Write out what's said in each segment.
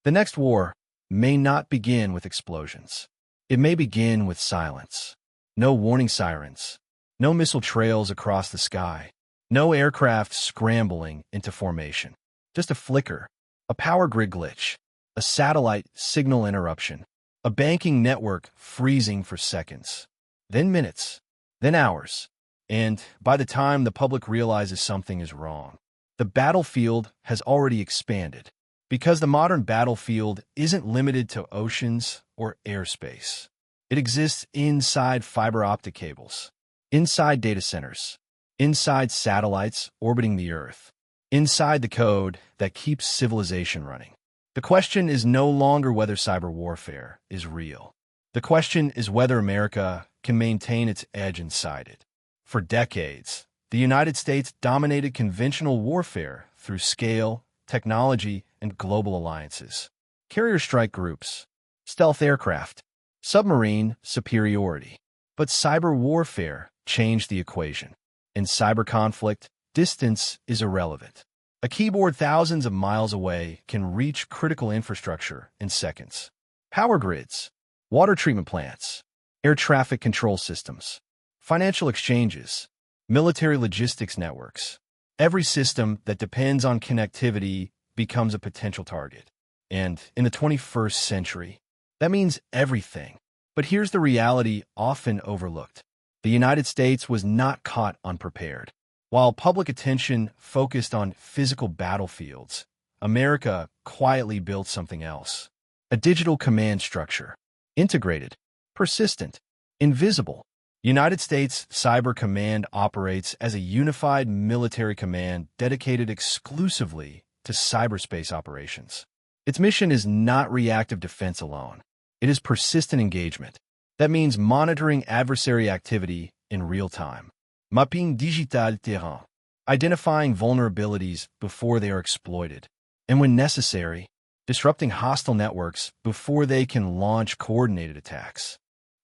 The next war may not begin with explosions. It may begin with silence. No warning sirens. No missile trails across the sky. No aircraft scrambling into formation. Just a flicker, a power grid glitch, a satellite signal interruption, a banking network freezing for seconds, then minutes, then hours. And by the time the public realizes something is wrong, the battlefield has already expanded. Because the modern battlefield isn't limited to oceans or airspace. It exists inside fiber optic cables, inside data centers, inside satellites orbiting the Earth, inside the code that keeps civilization running. The question is no longer whether cyber warfare is real. The question is whether America can maintain its edge inside it. For decades, the United States dominated conventional warfare through scale, technology, and global alliances. Carrier strike groups, stealth aircraft, submarine superiority. But cyber warfare changed the equation. In cyber conflict, distance is irrelevant. A keyboard thousands of miles away can reach critical infrastructure in seconds. Power grids, water treatment plants, air traffic control systems, financial exchanges, military logistics networks. Every system that depends on connectivity becomes a potential target. And in the 21st century, that means everything. But here's the reality often overlooked. The United States was not caught unprepared. While public attention focused on physical battlefields, America quietly built something else. A digital command structure. Integrated, persistent, invisible. United States Cyber Command operates as a unified military command dedicated exclusively to cyberspace operations. Its mission is not reactive defense alone. It is persistent engagement. That means monitoring adversary activity in real time. Mapping digital terrain. Identifying vulnerabilities before they are exploited. And when necessary, disrupting hostile networks before they can launch coordinated attacks.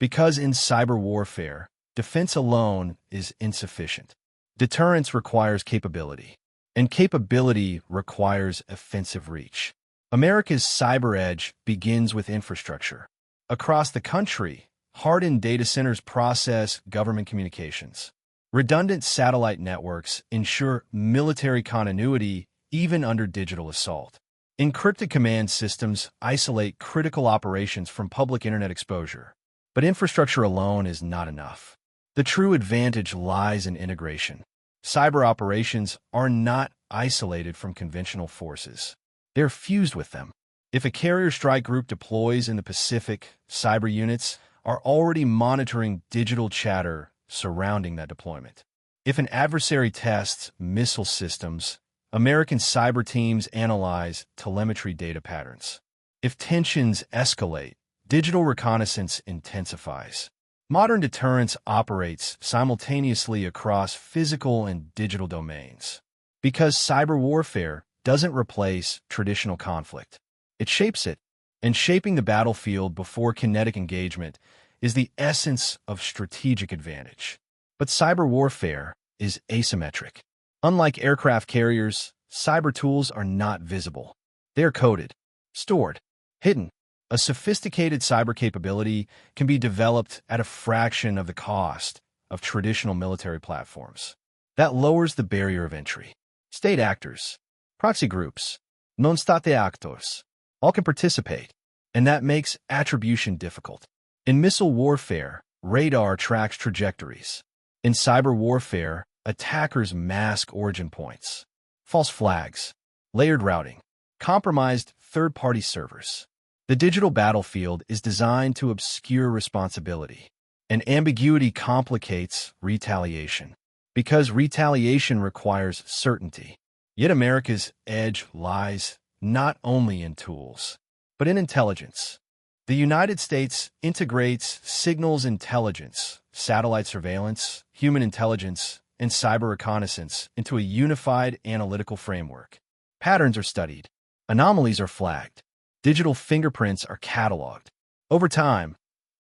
Because in cyber warfare, defense alone is insufficient. Deterrence requires capability, and capability requires offensive reach. America's cyber edge begins with infrastructure. Across the country, hardened data centers process government communications. Redundant satellite networks ensure military continuity even under digital assault. Encrypted command systems isolate critical operations from public internet exposure. But infrastructure alone is not enough. The true advantage lies in integration. Cyber operations are not isolated from conventional forces. They're fused with them. If a carrier strike group deploys in the Pacific, cyber units are already monitoring digital chatter surrounding that deployment. If an adversary tests missile systems, American cyber teams analyze telemetry data patterns. If tensions escalate, digital reconnaissance intensifies. Modern deterrence operates simultaneously across physical and digital domains. Because cyber warfare doesn't replace traditional conflict. It shapes it, and shaping the battlefield before kinetic engagement is the essence of strategic advantage. But cyber warfare is asymmetric. Unlike aircraft carriers, cyber tools are not visible. They are coded, stored, hidden. A sophisticated cyber capability can be developed at a fraction of the cost of traditional military platforms. That lowers the barrier of entry. State actors, proxy groups, non-state actors, all can participate, and that makes attribution difficult. In missile warfare, radar tracks trajectories. In cyber warfare, attackers mask origin points, false flags, layered routing, compromised third-party servers. The digital battlefield is designed to obscure responsibility, and ambiguity complicates retaliation, because retaliation requires certainty. Yet America's edge lies not only in tools, but in intelligence. The United States integrates signals intelligence, satellite surveillance, human intelligence, and cyber reconnaissance into a unified analytical framework. Patterns are studied, anomalies are flagged, digital fingerprints are cataloged. Over time,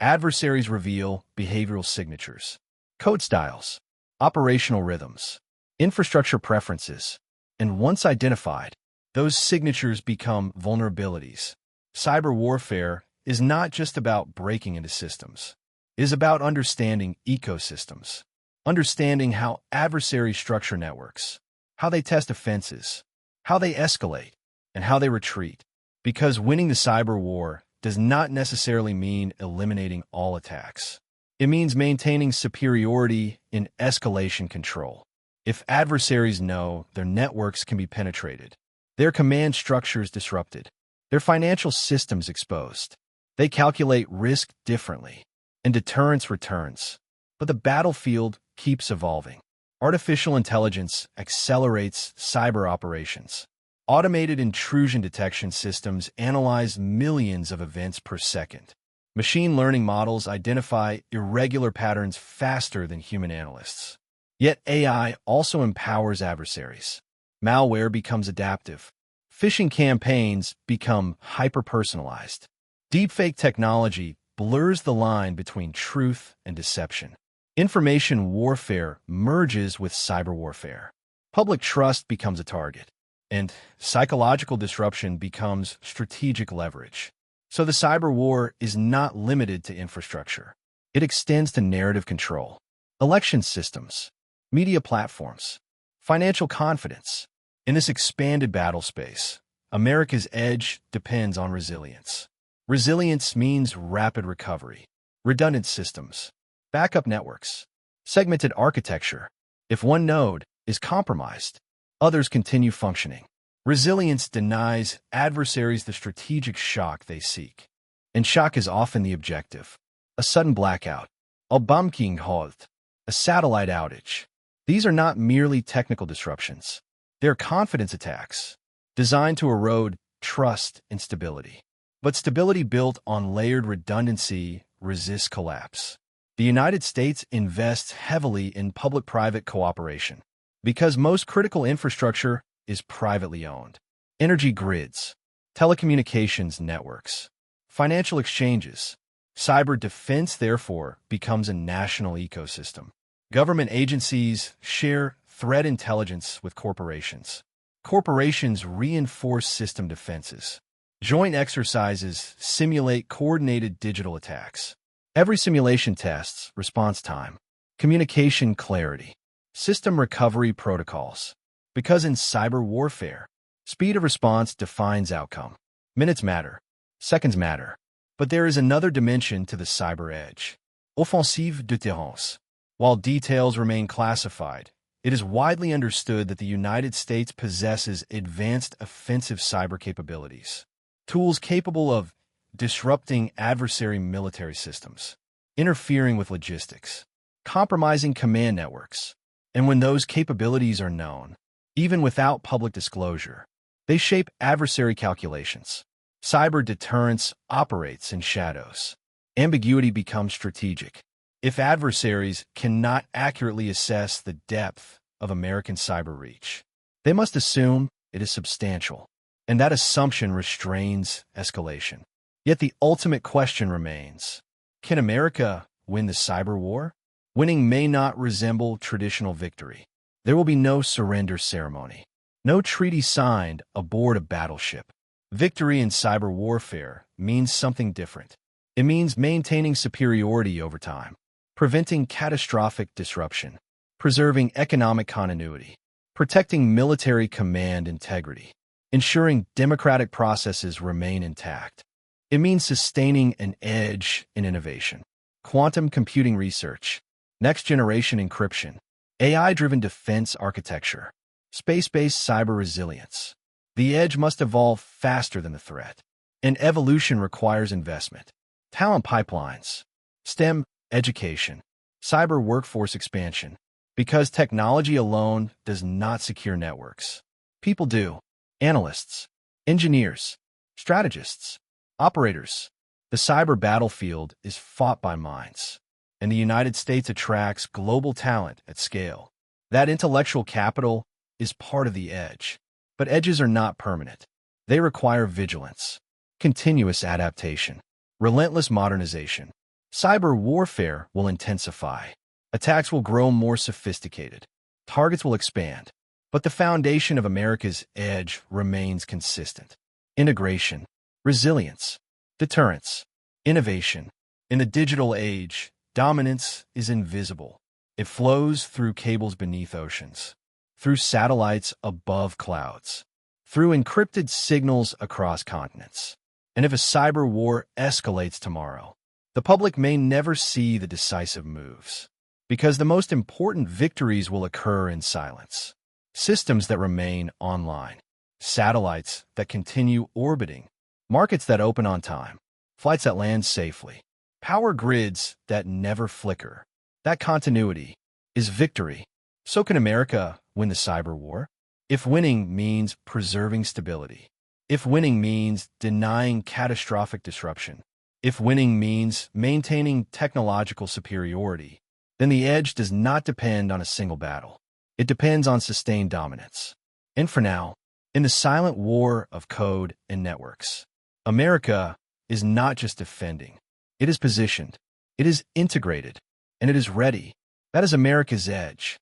adversaries reveal behavioral signatures, code styles, operational rhythms, infrastructure preferences, and once identified, those signatures become vulnerabilities. Cyber warfare is not just about breaking into systems. It is about understanding ecosystems, understanding how adversaries structure networks, how they test offenses, how they escalate, and how they retreat. Because winning the cyber war does not necessarily mean eliminating all attacks. It means maintaining superiority in escalation control. If adversaries know their networks can be penetrated, their command structures disrupted, their financial systems exposed, they calculate risk differently, and deterrence returns. But the battlefield keeps evolving. Artificial intelligence accelerates cyber operations. Automated intrusion detection systems analyze millions of events per second. Machine learning models identify irregular patterns faster than human analysts. Yet AI also empowers adversaries. Malware becomes adaptive. Phishing campaigns become hyper-personalized. Deepfake technology blurs the line between truth and deception. Information warfare merges with cyber warfare. Public trust becomes a target, and psychological disruption becomes strategic leverage. So the cyber war is not limited to infrastructure. It extends to narrative control, election systems, media platforms, financial confidence. In this expanded battle space, America's edge depends on resilience. Resilience means rapid recovery, redundant systems, backup networks, segmented architecture. If one node is compromised, others continue functioning. Resilience denies adversaries the strategic shock they seek. And shock is often the objective. A sudden blackout, a bombking halt, a satellite outage. These are not merely technical disruptions. They're confidence attacks, designed to erode trust and stability. But stability built on layered redundancy resists collapse. The United States invests heavily in public-private cooperation because most critical infrastructure is privately owned. Energy grids, telecommunications networks, financial exchanges. Cyber defense, therefore, becomes a national ecosystem. Government agencies share threat intelligence with corporations. Corporations reinforce system defenses. Joint exercises simulate coordinated digital attacks. Every simulation tests response time, communication clarity, system recovery protocols. Because in cyber warfare, speed of response defines outcome. Minutes matter, seconds matter. But there is another dimension to the cyber edge: offensive deterrence. While details remain classified, it is widely understood that the United States possesses advanced offensive cyber capabilities, tools capable of disrupting adversary military systems, interfering with logistics, compromising command networks. And when those capabilities are known, even without public disclosure, they shape adversary calculations. Cyber deterrence operates in shadows. Ambiguity becomes strategic. If adversaries cannot accurately assess the depth of American cyber reach, they must assume it is substantial, and that assumption restrains escalation. Yet the ultimate question remains: can America win the cyber war? Winning may not resemble traditional victory. There will be no surrender ceremony, no treaty signed aboard a battleship. Victory in cyber warfare means something different. It means maintaining superiority over time, preventing catastrophic disruption, preserving economic continuity, protecting military command integrity, ensuring democratic processes remain intact. It means sustaining an edge in innovation, quantum computing research, next-generation encryption, AI-driven defense architecture, space-based cyber resilience. The edge must evolve faster than the threat, and evolution requires investment. Talent pipelines, STEM education, cyber workforce expansion. Because technology alone does not secure networks. People do. Analysts, engineers, strategists, operators. The cyber battlefield is fought by minds, and the United States attracts global talent at scale. That intellectual capital is part of the edge. But edges are not permanent. They require vigilance, continuous adaptation, relentless modernization. Cyber warfare will intensify. Attacks will grow more sophisticated. Targets will expand. But the foundation of America's edge remains consistent. Integration, resilience, deterrence, innovation. In the digital age, dominance is invisible. It flows through cables beneath oceans, through satellites above clouds, through encrypted signals across continents. And if a cyber war escalates tomorrow, the public may never see the decisive moves, because the most important victories will occur in silence. Systems that remain online, satellites that continue orbiting, markets that open on time, flights that land safely, power grids that never flicker. That continuity is victory. So can America win the cyber war? If winning means preserving stability, if winning means denying catastrophic disruption, if winning means maintaining technological superiority, then the edge does not depend on a single battle. It depends on sustained dominance. And for now, in the silent war of code and networks, America is not just defending. It is positioned, it is integrated, and it is ready. That is America's edge.